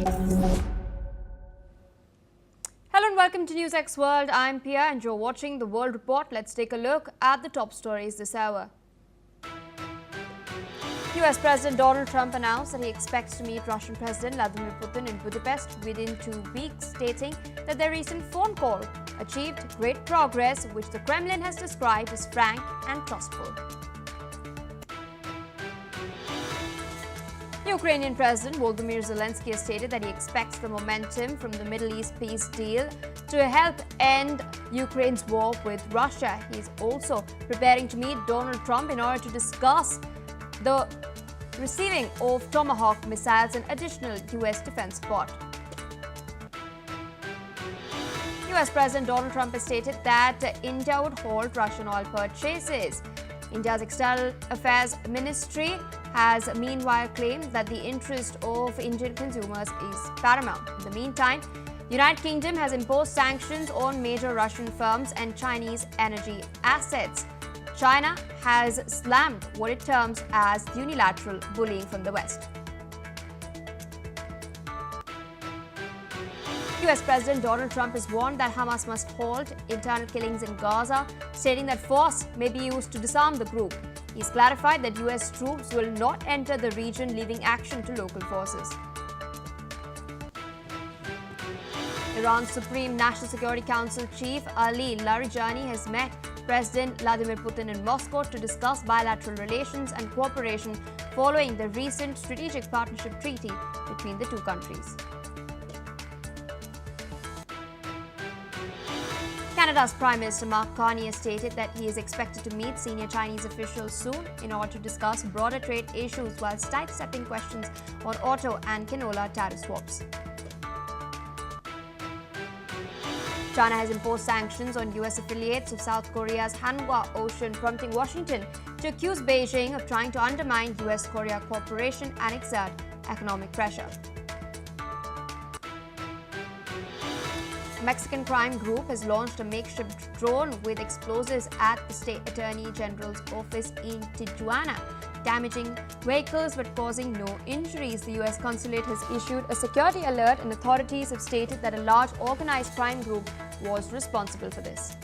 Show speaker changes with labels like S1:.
S1: Hello and welcome to NewsX World. I'm Pia and you're watching the World Report. Let's take a look at the top stories this hour. US President Donald Trump announced that he expects to meet Russian President Vladimir Putin in Budapest within 2 weeks, stating that their recent phone call achieved great progress, which the Kremlin has described as frank and trustful. Ukrainian President Volodymyr Zelensky has stated that he expects the momentum from the Middle East peace deal to help end Ukraine's war with Russia. He is also preparing to meet Donald Trump in order to discuss the receiving of Tomahawk missiles and additional US defense support. US President Donald Trump has stated that India would halt Russian oil purchases. India's External Affairs Ministry has meanwhile claimed that the interest of Indian consumers is paramount. In the meantime, the United Kingdom has imposed sanctions on major Russian firms and Chinese energy assets. China has slammed what it terms as unilateral bullying from the West. US President Donald Trump has warned that Hamas must halt internal killings in Gaza, stating that force may be used to disarm the group. He's clarified that US troops will not enter the region, leaving action to local forces. Iran's Supreme National Security Council Chief Ali Larijani has met President Vladimir Putin in Moscow to discuss bilateral relations and cooperation following the recent strategic partnership treaty between the two countries. Canada's Prime Minister Mark Carney has stated that he is expected to meet senior Chinese officials soon in order to discuss broader trade issues while sidestepping questions on auto and canola tariff swaps. China has imposed sanctions on US affiliates of South Korea's Hanwha Ocean, prompting Washington to accuse Beijing of trying to undermine US-Korea cooperation and exert economic pressure. A Mexican crime group has launched a makeshift drone with explosives at the State Attorney General's office in Tijuana, damaging vehicles but causing no injuries. The US consulate has issued a security alert and authorities have stated that a large organized crime group was responsible for this.